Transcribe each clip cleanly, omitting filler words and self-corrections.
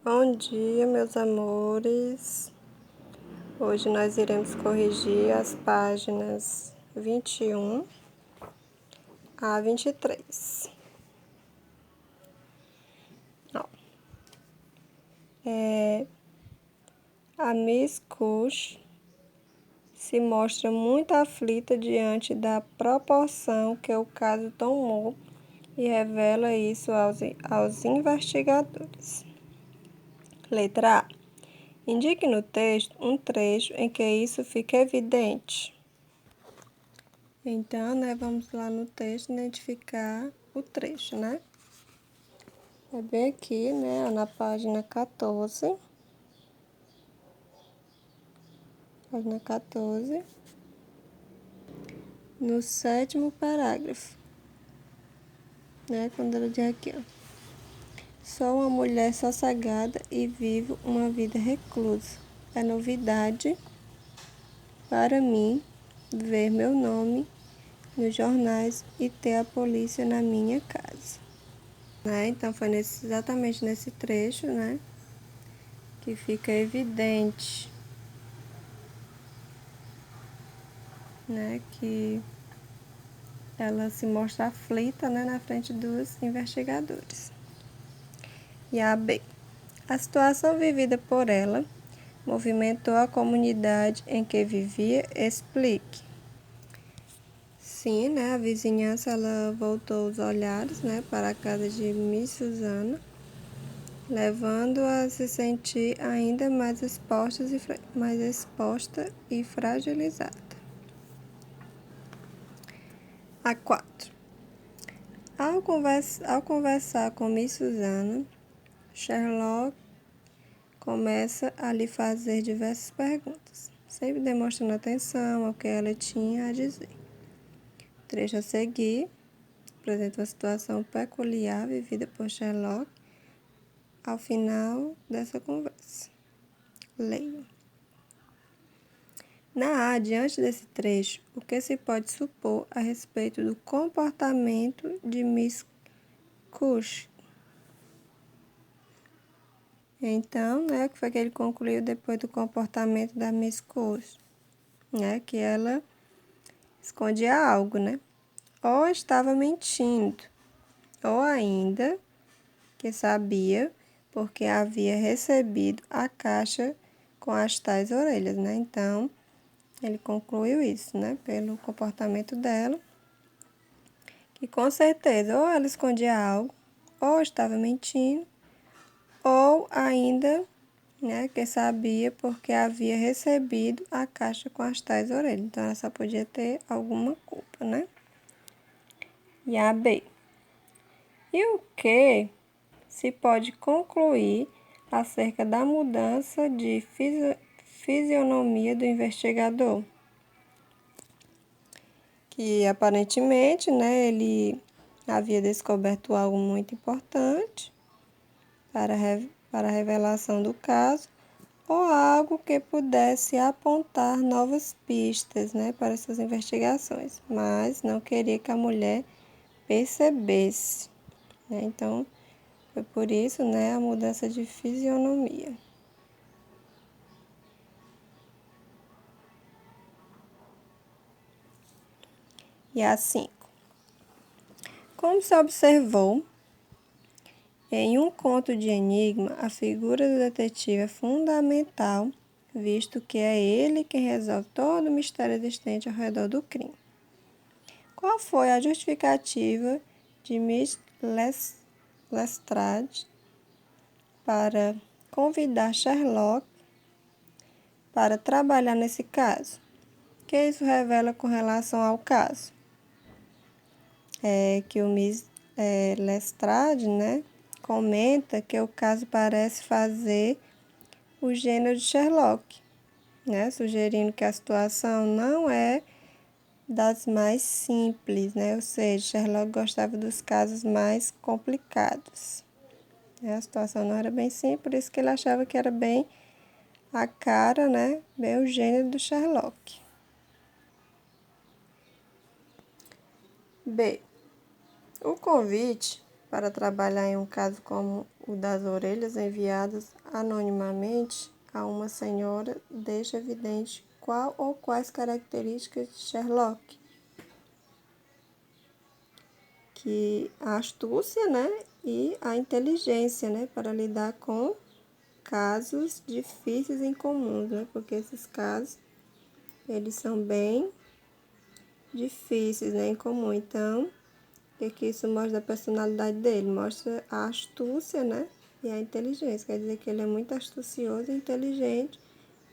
Bom dia, meus amores. Hoje nós iremos corrigir as páginas 21 a 23. Ó, a Miss Cush se mostra muito aflita diante da proporção que o caso tomou e revela isso aos investigadores. Letra A. Indique no texto um trecho em que isso fica evidente. Então, vamos lá no texto identificar o trecho, É bem aqui, na página 14. Página 14. No 7º parágrafo. Quando ela diz aqui, ó. Sou uma mulher sossegada e vivo uma vida reclusa. É novidade para mim ver meu nome nos jornais e ter a polícia na minha casa. Então, foi exatamente nesse trecho, que fica evidente, que ela se mostra aflita, na frente dos investigadores. E a B. A situação vivida por ela movimentou a comunidade em que vivia. Explique. Sim, a vizinhança ela voltou os olhares, para a casa de Miss Susana, levando-a a se sentir ainda mais exposta e fragilizada. A 4. Ao conversar com Miss Susana, Sherlock começa a lhe fazer diversas perguntas, sempre demonstrando atenção ao que ela tinha a dizer. O trecho a seguir apresenta uma situação peculiar vivida por Sherlock ao final dessa conversa. Leio. Na A, diante desse trecho, o que se pode supor a respeito do comportamento de Miss Cush? Então, o que foi que ele concluiu depois do comportamento da Miss Cush? Que ela escondia algo, Ou estava mentindo, ou ainda que sabia porque havia recebido a caixa com as tais orelhas, Então, ele concluiu isso, pelo comportamento dela, que com certeza ou ela escondia algo, ou estava mentindo, ou ainda, que sabia porque havia recebido a caixa com as tais orelhas. Então, ela só podia ter alguma culpa, E a B. E o que se pode concluir acerca da mudança de fisionomia do investigador? Que aparentemente, ele havia descoberto algo muito importante para a revelação do caso, ou algo que pudesse apontar novas pistas, para suas investigações, mas não queria que a mulher percebesse, Então, foi por isso, a mudança de fisionomia. E a 5. Como se observou, em um conto de enigma, a figura do detetive é fundamental, visto que é ele quem resolve todo o mistério existente ao redor do crime. Qual foi a justificativa de Miss Lestrade para convidar Sherlock para trabalhar nesse caso? O que isso revela com relação ao caso? É que o Miss Lestrade, comenta que o caso parece fazer o gênero de Sherlock, sugerindo que a situação não é das mais simples, Ou seja, Sherlock gostava dos casos mais complicados. A situação não era bem simples, por isso que ele achava que era bem a cara, bem o gênero do Sherlock. B. O convite para trabalhar em um caso como o das orelhas enviadas anonimamente a uma senhora deixa evidente qual ou quais características de Sherlock. Que a astúcia, né, e a inteligência, né, para lidar com casos difíceis e incomuns, né, porque esses casos, eles são bem difíceis, né, incomum. Então, o que isso mostra da personalidade dele? Mostra a astúcia, né, e a inteligência. Quer dizer que ele é muito astucioso e inteligente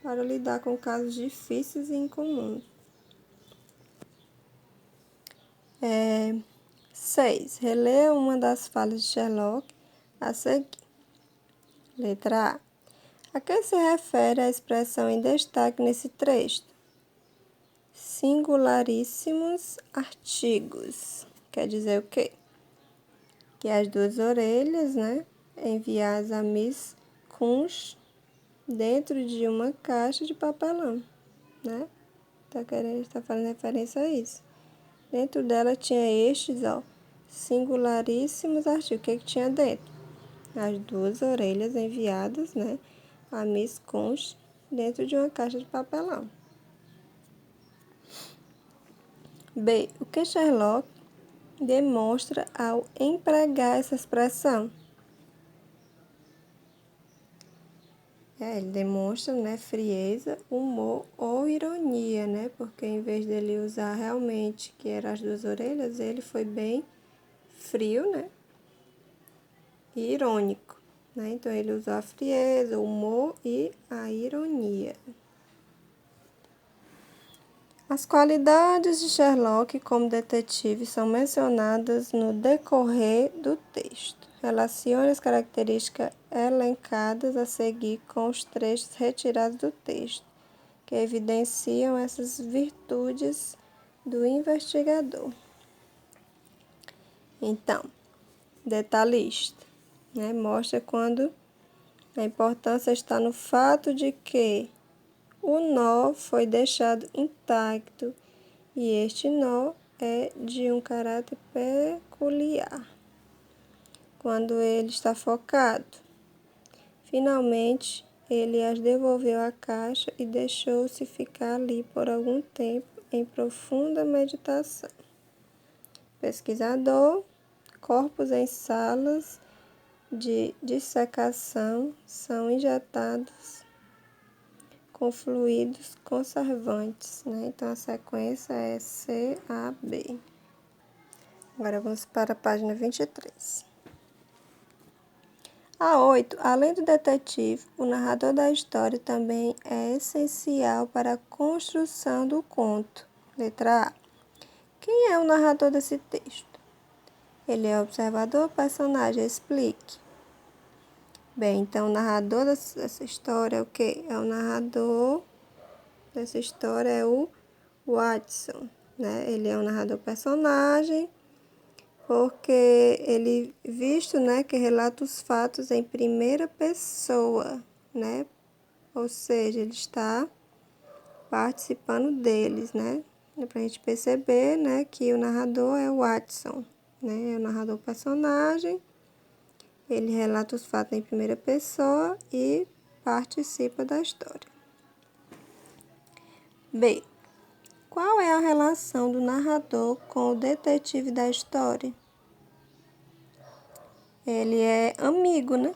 para lidar com casos difíceis e incomuns. 6. Releia uma das falas de Sherlock a seguir. Letra A. A que se refere a expressão em destaque nesse trecho? Singularíssimos artigos. Quer dizer o quê? Que as duas orelhas, né, enviadas a Miss Kunz dentro de uma caixa de papelão, né? Tá fazendo referência a isso. Dentro dela tinha estes, ó, singularíssimos artigos. O que tinha dentro? As duas orelhas enviadas, né, a Miss Kunz dentro de uma caixa de papelão. B. O que Sherlock demonstra ao empregar essa expressão? Ele demonstra, né, frieza, humor ou ironia, né? Porque em vez dele usar realmente que eram as duas orelhas, ele foi bem frio, né? E irônico, né? Então ele usou a frieza, o humor e a ironia. As qualidades de Sherlock como detetive são mencionadas no decorrer do texto. Relacione as características elencadas a seguir com os trechos retirados do texto, que evidenciam essas virtudes do investigador. Então, detalhista, né? Mostra quando a importância está no fato de que o nó foi deixado intacto e este nó é de um caráter peculiar. Quando ele está focado, finalmente ele as devolveu à caixa e deixou-se ficar ali por algum tempo em profunda meditação. Pesquisador, corpos em salas de dissecação são injetados com fluidos conservantes, né? Então, a sequência é CAB. Agora, vamos para a página 23. A 8. Além do detetive, o narrador da história também é essencial para a construção do conto. Letra A. Quem é o narrador desse texto? Ele é observador ou personagem? Explique. Bem, então o narrador dessa história é o quê? O narrador dessa história é o Watson, né? Ele é um narrador personagem, porque ele, visto, né, que relata os fatos em primeira pessoa, né? Ou seja, ele está participando deles, né? É pra gente perceber, né, que o narrador é o Watson, né? É o narrador personagem. Ele relata os fatos em primeira pessoa e participa da história. B. Qual é a relação do narrador com o detetive da história? Ele é amigo, né?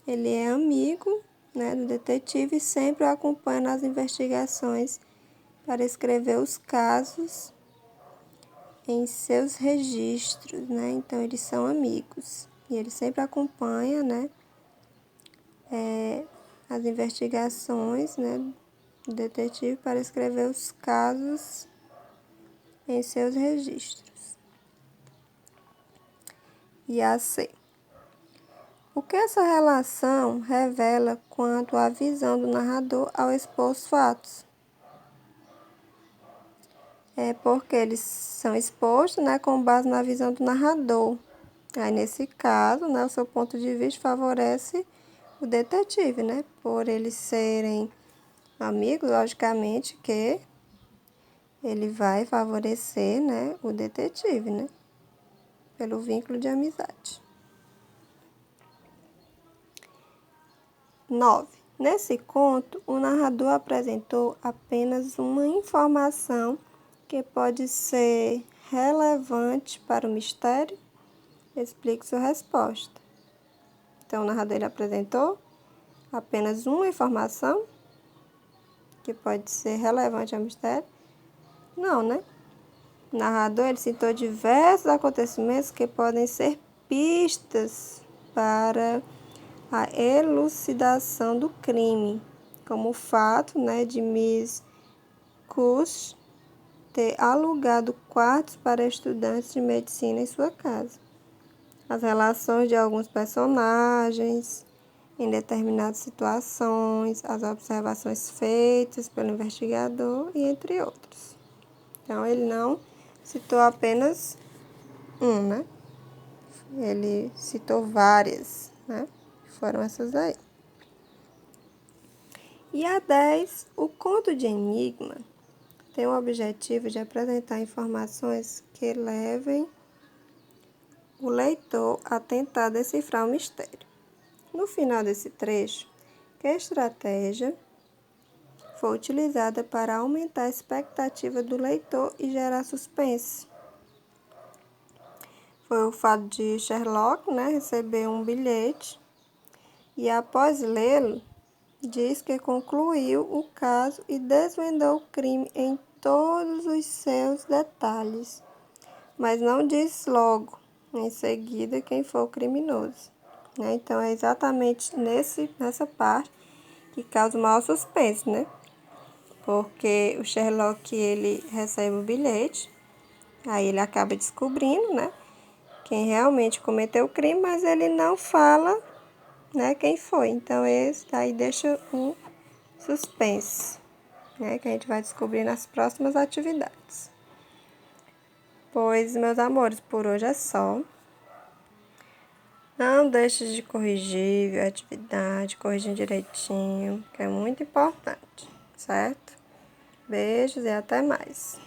Ele é amigo, né, do detetive e sempre o acompanha nas investigações para escrever os casos em seus registros, né? Então, eles são amigos. E ele sempre acompanha, né, as investigações, né, do detetive para escrever os casos em seus registros. E a C. O que essa relação revela quanto à visão do narrador ao expor os fatos? É porque eles são expostos, né, com base na visão do narrador. Aí, nesse caso, né, o seu ponto de vista favorece o detetive, né? Por eles serem amigos, logicamente que ele vai favorecer, né, o detetive, né? Pelo vínculo de amizade. 9. Nesse conto, o narrador apresentou apenas uma informação que pode ser relevante para o mistério. Explique sua resposta. Então, o narrador ele apresentou apenas uma informação que pode ser relevante ao mistério? Não, né? O narrador ele citou diversos acontecimentos que podem ser pistas para a elucidação do crime, como o fato, né, de Miss Cush ter alugado quartos para estudantes de medicina em sua casa, as relações de alguns personagens em determinadas situações, as observações feitas pelo investigador e entre outros. Então, ele não citou apenas um, né? Ele citou várias, né? Foram essas aí. E a 10, o conto de enigma tem o objetivo de apresentar informações que levem o leitor a tentar decifrar o mistério. No final desse trecho, que estratégia foi utilizada para aumentar a expectativa do leitor e gerar suspense? Foi o fato de Sherlock, né, receber um bilhete e, após lê-lo, diz que concluiu o caso e desvendou o crime em todos os seus detalhes, mas não diz logo, em seguida, quem foi o criminoso. Então, é exatamente nessa parte que causa o maior suspense, né? Porque o Sherlock, ele recebe o bilhete, aí ele acaba descobrindo, né, quem realmente cometeu o crime, mas ele não fala, né, quem foi. Então, esse daí deixa um suspense, né, que a gente vai descobrir nas próximas atividades. Pois, meus amores, por hoje é só. Não deixe de corrigir a atividade, corrigindo direitinho, que é muito importante, certo? Beijos e até mais.